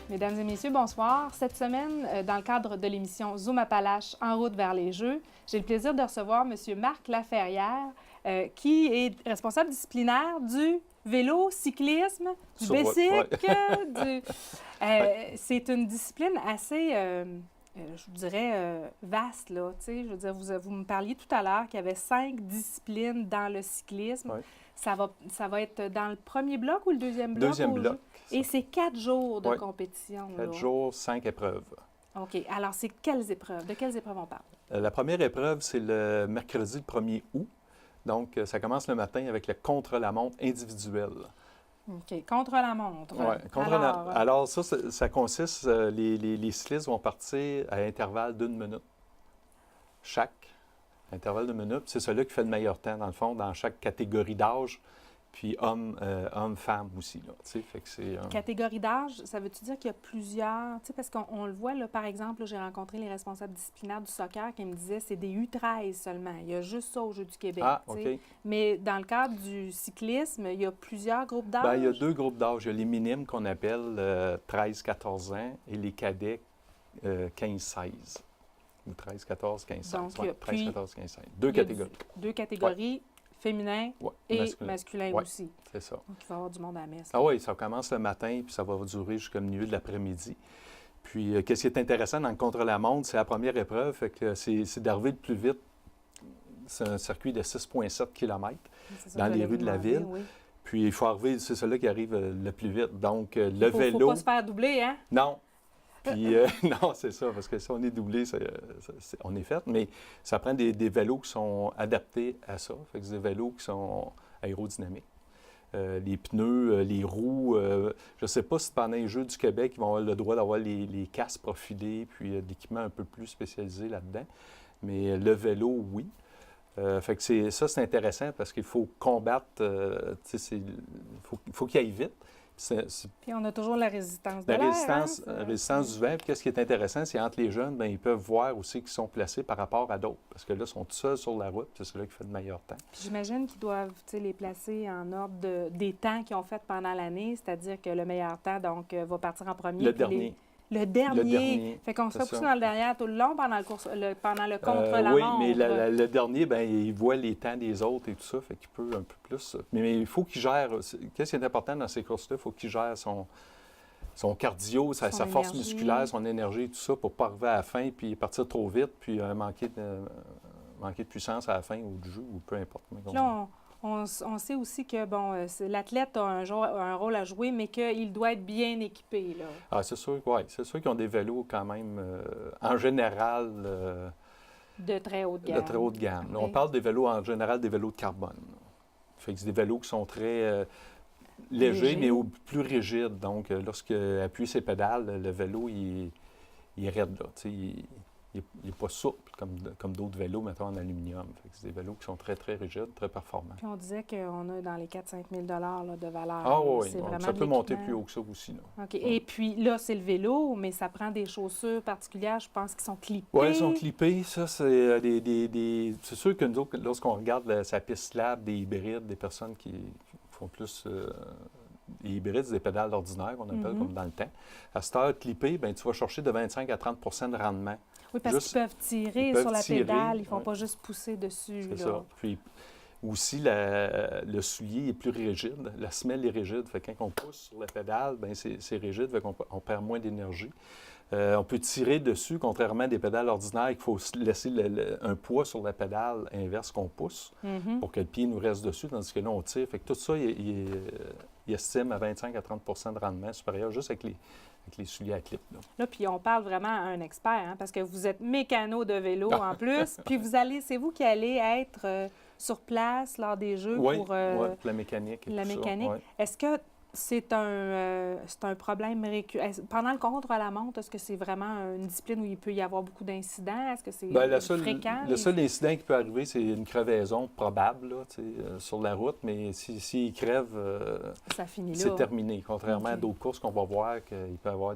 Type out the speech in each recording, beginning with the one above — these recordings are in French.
Mesdames et messieurs, bonsoir. Cette semaine, dans le cadre de l'émission Zoom Appalaches en route vers les Jeux, j'ai le plaisir de recevoir M. Marc Laferrière, qui est responsable disciplinaire du vélo, cyclisme, du bicycle. C'est une discipline assez, je dirais, vaste, là. Tu sais, je veux dire, vous me parliez tout à l'heure qu'il y avait 5 disciplines dans le cyclisme. Oui. Ça va être dans le premier bloc ou le deuxième bloc? Deuxième bloc. Et c'est 4 jours de Oui. compétition. 4 là. jours, 5 épreuves. OK. Alors, c'est quelles épreuves? De quelles épreuves on parle? La première épreuve, c'est le mercredi, le 1er août. Donc, ça commence le matin avec le contre-la-montre individuel. OK. Contre la montre. Oui, alors, ça consiste, les cyclistes vont partir à intervalle d'1 minute. Chaque intervalle de minute. C'est celui qui fait le meilleur temps, dans le fond, dans chaque catégorie d'âge. Puis homme-femme aussi, là, tu sais, fait que c'est... Catégorie d'âge, ça veut-tu dire qu'il y a plusieurs... Tu sais, parce qu'on le voit, là, par exemple, là, j'ai rencontré les responsables disciplinaires du soccer qui me disaient c'est des U13 seulement. Il y a juste ça aux Jeux du Québec, Ah, tu sais. OK. Mais dans le cadre du cyclisme, il y a plusieurs groupes d'âge. Bien, il y a 2 groupes d'âge. Il y a les minimes qu'on appelle 13-14 ans et les cadets 15-16. Ou 13-14, 15-16. Donc, Ouais, puis, 13-14, 15-16. 2 catégories. 2 catégories, féminin et masculin ouais, aussi. C'est ça. Donc, il va y avoir du monde à la messe. Ah oui, ça commence le matin, puis ça va durer jusqu'au milieu de l'après-midi. Puis, qu'est-ce qui est intéressant dans le contre-la-montre, c'est la première épreuve, fait que c'est d'arriver le plus vite. C'est un circuit de 6,7 km dans les rues de la ville. Oui. Puis, il faut arriver, c'est celui qui arrive le plus vite. Donc, le vélo... Il ne faut pas se faire doubler, hein? Non. Puis, non, c'est ça, parce que si on est doublé, on est fait. Mais ça prend des vélos qui sont adaptés à ça. Fait que c'est des vélos qui sont aérodynamiques. Les pneus, les roues. Je ne sais pas si pendant les Jeux du Québec, ils vont avoir le droit d'avoir les casques profilés, puis l'équipement un peu plus spécialisé là-dedans. Mais le vélo, oui. Fait que c'est intéressant parce qu'il faut combattre, faut qu'il aille vite. Puis on a toujours la résistance de la l'air. résistance du vent. Puis qu'est-ce qui est intéressant, c'est entre les jeunes, bien, ils peuvent voir aussi qu'ils sont placés par rapport à d'autres. Parce que là, ils sont tout seuls sur la route, c'est celui qui fait le meilleur temps. Puis j'imagine qu'ils doivent les placer en ordre des temps qu'ils ont fait pendant l'année, c'est-à-dire que le meilleur temps donc va partir en premier. Le dernier. Le dernier. Fait qu'on se fait pousser dans le derrière tout le long pendant le contre-la-montre. Oui, mais le dernier, bien, il voit les temps des autres et tout ça, fait qu'il peut un peu plus. Mais il faut qu'il gère. Qu'est-ce qui est important dans ces courses-là? Il faut qu'il gère son cardio, sa force musculaire, son énergie et tout ça pour ne pas arriver à la fin puis partir trop vite puis manquer de puissance à la fin ou du jeu ou peu importe. Là, on sait aussi que, bon, l'athlète a un rôle à jouer, mais qu'il doit être bien équipé, là. Ah, c'est sûr, oui. C'est sûr qu'ils ont des vélos quand même, en général... de très haute gamme. De très haute gamme. Oui. On parle des vélos, en général, des vélos de carbone. Fait que c'est des vélos qui sont très légers, mais plus rigides. Donc, lorsqu'il appuie ses pédales, le vélo, il est raide, là. Il n'est pas souple comme d'autres vélos, mettons, en aluminium. C'est des vélos qui sont très, très rigides, très performants. Puis on disait qu'on a dans les 4-5 000 de valeur. Ah oui, ça peut monter plus haut que ça aussi. Là. OK. Et puis là, c'est le vélo, mais ça prend des chaussures particulières, je pense, qui sont clippées. Oui, ils sont clippés. Ça, c'est c'est sûr que nous autres, lorsqu'on regarde sa piste slab, des hybrides, des personnes qui font plus... les hybrides, c'est des pédales ordinaires, qu'on appelle comme dans le temps. À cette heure clippée, bien, tu vas chercher de 25 à 30 de rendement. Oui, parce qu'ils peuvent tirer sur la pédale, ils ne font pas juste pousser dessus. C'est ça. Puis aussi, le soulier est plus rigide, la semelle est rigide. Fait que quand on pousse sur la pédale, bien, c'est rigide, fait qu'on perd moins d'énergie. On peut tirer dessus, contrairement à des pédales ordinaires, il faut laisser un poids sur la pédale inverse qu'on pousse pour que le pied nous reste dessus, tandis que là, on tire. Fait que tout ça, il estime à 25 à 30 de rendement supérieur juste avec les souliers à clip. Là, puis on parle vraiment à un expert, hein, parce que vous êtes mécano de vélo en plus, puis c'est vous qui allez être sur place lors des Jeux pour la mécanique. La mécanique. Ouais. Est-ce que c'est un problème récurrent? Pendant le contre-la-montre, est-ce que c'est vraiment une discipline où il peut y avoir beaucoup d'incidents? Est-ce que c'est fréquent? Le seul incident qui peut arriver, c'est une crevaison probable là, sur la route, mais s'il crève, c'est terminé. Contrairement à d'autres courses qu'on va voir qu'il peut y avoir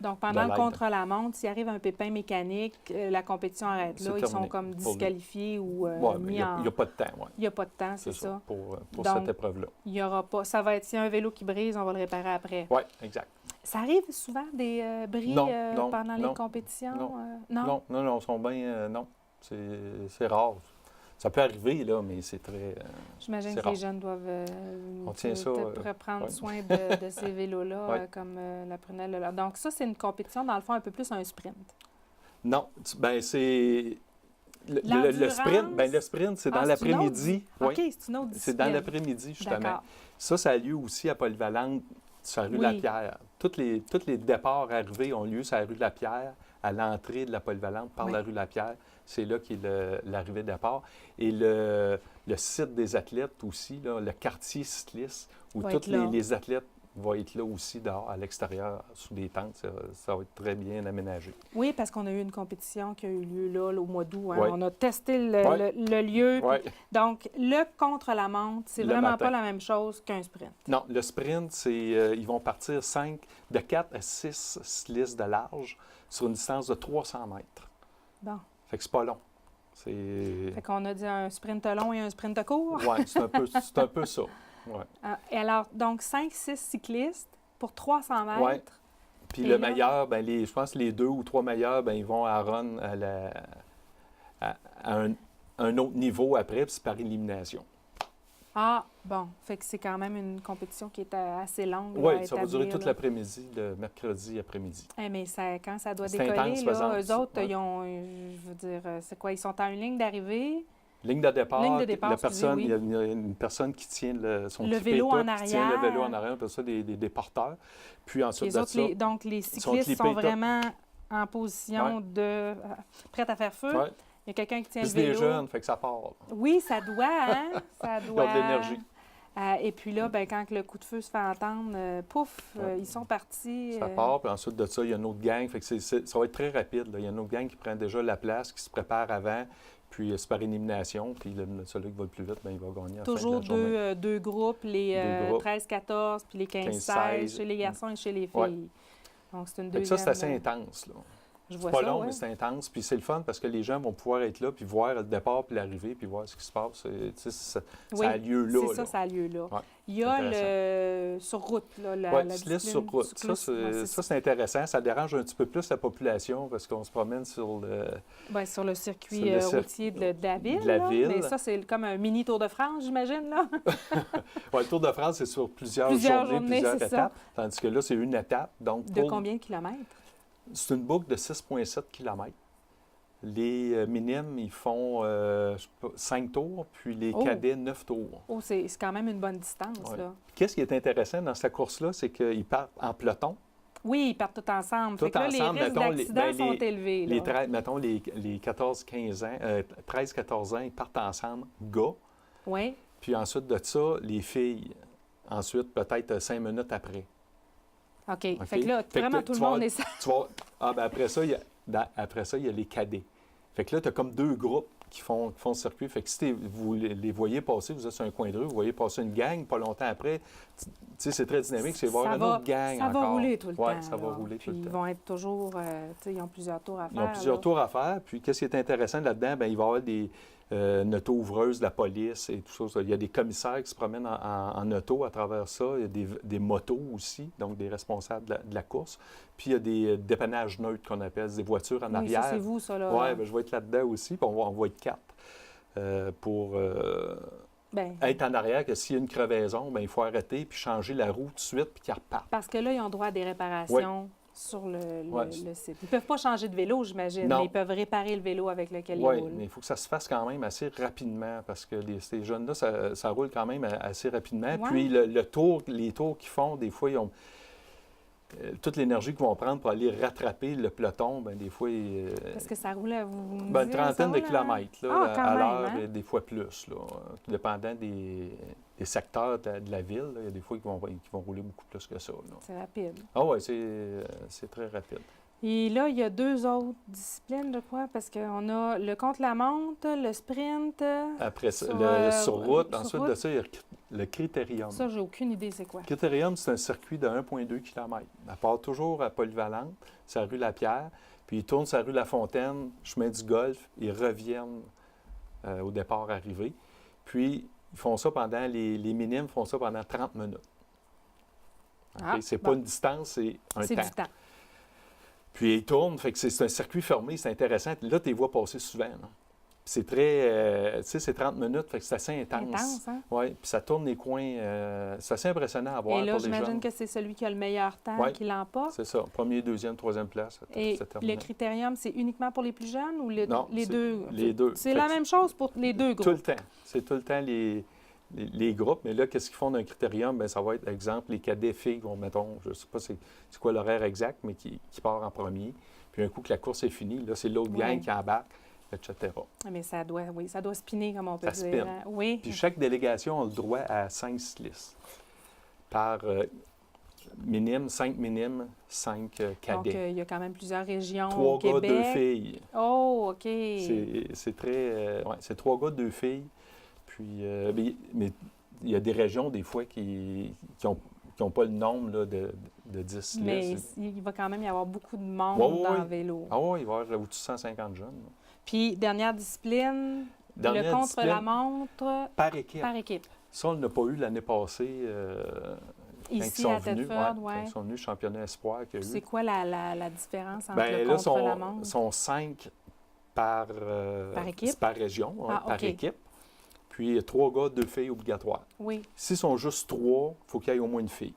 Donc, pendant le l'aide. contre-la-montre, s'il arrive un pépin mécanique, la compétition arrête là. C'est Ils sont terminé comme pour lui. disqualifiés ou Ouais, mais mis il n'y en... a pas de temps, ouais. Il n'y a pas de temps, c'est ça. Pour Donc, cette épreuve-là. Il y aura pas... Ça va être... S'il y a un vélo qui brise, on va le réparer après. Oui, exact. Ça arrive souvent des bris Non, pendant non, les compétitions? non. Non, ils sont bien... non, c'est rare. Ça peut arriver, là, mais c'est très... J'imagine c'est que rare. les jeunes doivent On tient ça, peut-être prendre ouais. soin de ces vélos-là, Ouais. comme la prunelle. Là. Donc ça, c'est une compétition, dans le fond, un peu plus un sprint. Non, ben c'est... Le L'endurance? sprint, ben le sprint, c'est dans Ah, c'est une l'après-midi. autre- Oui, OK, c'est une autre c'est discipline. dans l'après-midi, justement. D'accord. Ça a lieu aussi à Polyvalente, sur la rue Oui. Lapierre. Tous les départs arrivés ont lieu sur la rue Lapierre, à l'entrée de la Polyvalente par Oui. la rue Lapierre. C'est là qu'est l'arrivée départ. Et le site des athlètes aussi, là, le quartier cycliste, où Va tous être là. les athlètes vont être là aussi, dehors, à l'extérieur, sous des tentes. Ça va être très bien aménagé. Oui, parce qu'on a eu une compétition qui a eu lieu là, au mois d'août. Hein. Oui. On a testé Oui. le lieu. Oui. Donc, le contre-la-montre, c'est Le vraiment matin. pas la même chose qu'un sprint. Non, le sprint, c'est ils vont partir de 4 à 6 cyclistes de large sur une distance de 300 mètres. Bon. Fait que c'est pas long. C'est... Fait qu'on a dit un sprint long et un sprint court. Oui, c'est un peu ça. Ouais. Et alors, donc, 5-6 cyclistes pour 300 mètres. Ouais. Puis Et le là? meilleur, ben je pense que les 2 ou 3 meilleurs, ben ils vont à run à un autre niveau après, puis c'est par élimination. Ah, bon. Fait que c'est quand même une compétition qui est assez longue. Oui, à ça va durer établir, toute là. l'après-midi, le mercredi après-midi. Mais quand ça doit C'est décoller, intense, par là, exemple. eux autres, Ouais. ils ont, je veux dire, c'est quoi? Ils sont en une ligne d'arrivée. Ligne de départ, Ligne de départ, la excusez, personne, oui. il y a une personne qui tient son Le petit vélo pick-up, en qui tient le arrière. vélo en arrière, on appelle ça des porteurs. Puis ensuite Les de autres, ça, donc, les sont cyclistes clippés sont top. vraiment en position de prêts à faire feu. ouais, Il y a quelqu'un qui tient c'est le des vélo. jeunes, fait que ça part. Oui, ça doit, hein? Ça Ils ont doit. de l'énergie. Et puis là, ben, quand le coup de feu se fait entendre, pouf, Ouais. ils sont partis. Ça part, puis ensuite de ça, il y a une autre gang. Fait que ça va être très rapide, là. Il y a une autre gang qui prend déjà la place, qui se prépare avant, puis c'est par élimination. Puis celui qui va le plus vite, ben, il va gagner à la fin Toujours de la journée. deux groupes, les Deux groupes. 13-14 puis les 15-16 15-16. chez les garçons et chez les filles. Ouais. Donc, c'est une Fait que deuxième. ça, c'est assez intense, là. Je C'est vois pas ça, long, ouais. mais c'est intense. Puis c'est le fun parce que les gens vont pouvoir être là, puis voir le départ, puis l'arrivée, puis voir ce qui se passe. Ça Oui, a lieu là. C'est ça, là. ça a lieu là. Ouais, Il y a intéressant. le sur route, là, Oui, la cycliste sur discipline route. cycliste. Ouais, Ça, c'est intéressant. Ça dérange un petit peu plus la population parce qu'on se promène sur le... ben, sur le circuit Sur le routier de la ville. de la là. ville. Mais ça, c'est comme un mini Tour de France, j'imagine, là. Ouais, le Tour de France, c'est sur plusieurs Plusieurs journées, plusieurs c'est ça. étapes. Tandis que là, c'est une étape. Donc, De combien de kilomètres? c'est une boucle de 6,7 km. Les minimes, ils font 5 tours, puis les Oh. cadets, 9 tours. Oh, c'est quand même une bonne distance, Ouais. là. Qu'est-ce qui est intéressant dans cette course-là, c'est qu'ils partent en peloton. Oui, ils partent tous ensemble. Tout Fait que là, ensemble, les risques mettons, d'accidents sont élevés, là. Mettons, les 14-15 ans, 13-14 ans, ils partent ensemble, gars. Oui. Puis ensuite de ça, les filles. Ensuite, peut-être 5 minutes après. OK. OK? Fait que là, Fait que vraiment, là, tout le tu vas- monde est ça. Après ça, il y a les cadets. Fait que là, tu as comme 2 groupes qui font le circuit. Fait que si vous les voyez passer, vous êtes sur un coin de rue, vous voyez passer une gang, pas longtemps après, tu sais, c'est très dynamique, c'est voir Ça une va- autre gang Ça va encore. rouler tout le Ouais, temps. ça va là. rouler tout Puis le ils temps. vont être toujours, tu sais, ils ont plusieurs tours à faire. Ils ont plusieurs là. tours à faire. Puis, qu'est-ce qui est intéressant là-dedans? Bien, il va y avoir une auto-ouvreuse de la police et tout ça. Il y a des commissaires qui se promènent en auto à travers ça. Il y a des motos aussi, donc des responsables de la course. Puis, il y a des dépannages neutres qu'on appelle, des voitures en Oui, arrière. ça, c'est vous, ça, là. Oui, bien, je vais être là-dedans aussi. Puis, on va être 4 pour Ben, être en arrière, que s'il y a une crevaison, bien, il faut arrêter puis changer la roue tout de suite puis qu'ils repartent. parce que là, ils ont droit à des réparations sur le site. Ils ne peuvent pas changer de vélo, j'imagine, Non. mais ils peuvent réparer le vélo avec lequel ils Oui, roulent. mais il faut que ça se fasse quand même assez rapidement parce que ces jeunes-là, ça roule quand même assez rapidement. Ouais. Puis les tours qu'ils font, des fois, ils ont toute l'énergie qu'ils vont prendre pour aller rattraper le peloton. Bien, des fois, Parce que ça roule à vous. ben, une trentaine de kilomètres là, Ah, quand à même, l'heure, hein? et des fois plus. Là, tout dépendant des secteurs de la ville. Là, il y a des fois qui vont rouler beaucoup plus que ça. Là. C'est rapide. Ah oui, c'est très rapide. Et là, il y a 2 autres disciplines, je crois, parce qu'on a le contre-la-montre, le sprint. Après ça, Sur, sur route, sur ensuite route. de ça, il y a le Critérium. Ça, j'ai aucune idée c'est quoi. Le Critérium, c'est un circuit de 1,2 km. Elle part toujours à Polyvalente, c'est la rue Lapierre, puis ils tournent sur la rue La Fontaine, chemin du Golfe, ils reviennent au départ arrivé. Puis, ils font ça pendant, les minimes font ça pendant 30 minutes. Ah, c'est bon. pas une distance, c'est un C'est temps. du temps. Puis ils tournent, fait que c'est un circuit fermé, c'est intéressant. Là, tu les vois passer souvent. Là. Puis c'est très, tu sais, c'est 30 minutes, fait que c'est assez intense. Intense, hein? Oui, puis ça tourne les coins, c'est assez impressionnant à voir Et là, pour les j'imagine jeunes. que c'est celui qui a le meilleur temps Ouais. qui l'emporte. C'est ça, première, deuxième, troisième place. Et c'est terminé. le critérium, c'est uniquement pour les plus jeunes ou Non, les c'est deux? les deux. C'est Fait la que même chose pour les deux Tout groupes. le temps. C'est tout le temps les groupes. Mais là, qu'est-ce qu'ils font d'un critérium? Bien, ça va être, exemple, les cadets filles vont, mettons, je ne sais pas c'est quoi l'horaire exact, mais qui part en premier. Puis un coup que la course est finie, là, c'est l'autre Oui. gang qui embarque, etc. Mais ça doit, oui, ça doit spinner, comme on peut Ça dire. spinne. Hein? Oui. Puis chaque délégation a le droit à 5 cyclistes. Par minime, 5 minimes, 5 Donc, cadets. il y a quand même plusieurs régions 3 au gars, 2 Québec. filles. Oh, OK. C'est très... ouais, c'est 3 gars, 2 filles. Puis, mais il y a des régions, des fois, qui n'ont pas le nombre là, de 10 Mais cyclistes. il va quand même y avoir beaucoup de monde Ouais, ouais, dans ouais. le vélo. Ah oui, il va y avoir au-dessus de 150 jeunes. là. Puis, dernière discipline, Dernière le discipline, contre-la-montre par équipe. par équipe. Ça, on n'a pas eu l'année passée quand ils Ici, sont à venus. Thetford, Quand ouais. ils sont venus, championnat espoir qu'il y a eu. C'est quoi la différence entre Ben le là, contre-la-montre? sont 5 par équipe? c'est par région, ouais, Ah, par OK. équipe. Puis 3 gars, 2 filles obligatoires. Oui. S'ils sont juste 3, il faut qu'il y ait au moins une fille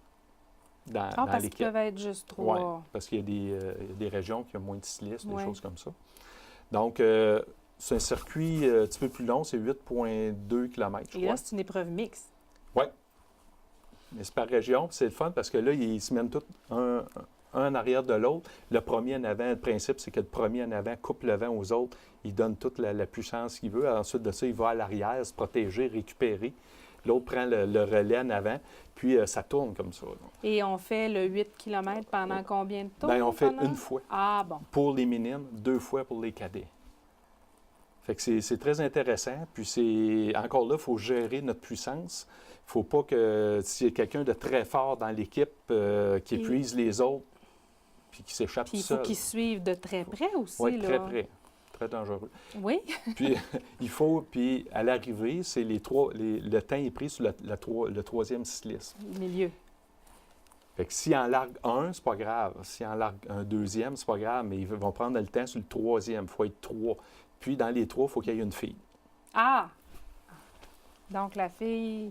dans Ah, parce qu'ils l'équipe. peuvent être juste Oui, trois. parce qu'il y a des régions qui ont moins de cyclistes, Ouais. des choses comme ça. Donc, c'est un circuit un petit peu plus long, c'est 8,2 km, je Et crois. là, c'est une épreuve mixte. Mais c'est par région, puis c'est le fun parce que là, ils se mènent tous un en arrière de l'autre. Le premier en avant, le principe, c'est que le premier en avant coupe le vent aux autres. Il donne toute la puissance qu'il veut. Ensuite de ça, il va à l'arrière, se protéger, récupérer. L'autre prend le relais en avant, puis ça tourne comme ça. Là. Et on fait le 8 km pendant combien de temps? Bien, on fait pendant? une fois Ah, bon. pour les minimes, 2 fois pour les cadets. Fait que c'est très intéressant. Puis encore là, il faut gérer notre puissance. Il ne faut pas que s'il y a quelqu'un de très fort dans l'équipe qui épuise les autres puis qui s'échappe Puis tout il faut seul. qu'ils suivent de très près aussi. Oui, là. très près. Très dangereux. Oui. Puis puis à l'arrivée, c'est le temps est pris sur le troisième cycliste. Milieu. Fait que s'il en largue un, c'est pas grave. S'il en largue un deuxième, c'est pas grave, mais ils vont prendre le temps sur le troisième. Il faut être 3. Puis dans les 3, il faut qu'il y ait une fille. Ah! Donc, la fille,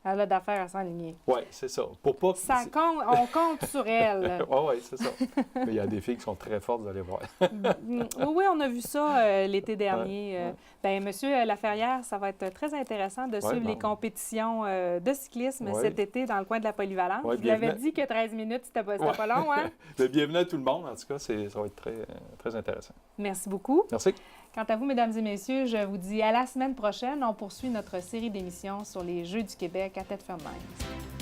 elle a d'affaires à s'enligner. Oui, c'est ça. Pour pas que... Ça compte, on compte sur elle. Oui, c'est ça. Mais il y a des filles qui sont très fortes, vous allez voir. Oui, on a vu ça l'été dernier. Ouais. Bien, Monsieur Laferrière, ça va être très intéressant de suivre les compétitions de cyclisme cet été dans le coin de la Polyvalente. Ouais, Vous l'avez dit que 13 minutes, c'était pas long, hein? Bienvenue à tout le monde. En tout cas, ça va être très, très intéressant. Merci beaucoup. Merci. Quant à vous, mesdames et messieurs, je vous dis à la semaine prochaine. On poursuit notre série d'émissions sur les Jeux du Québec à Thetford Mines.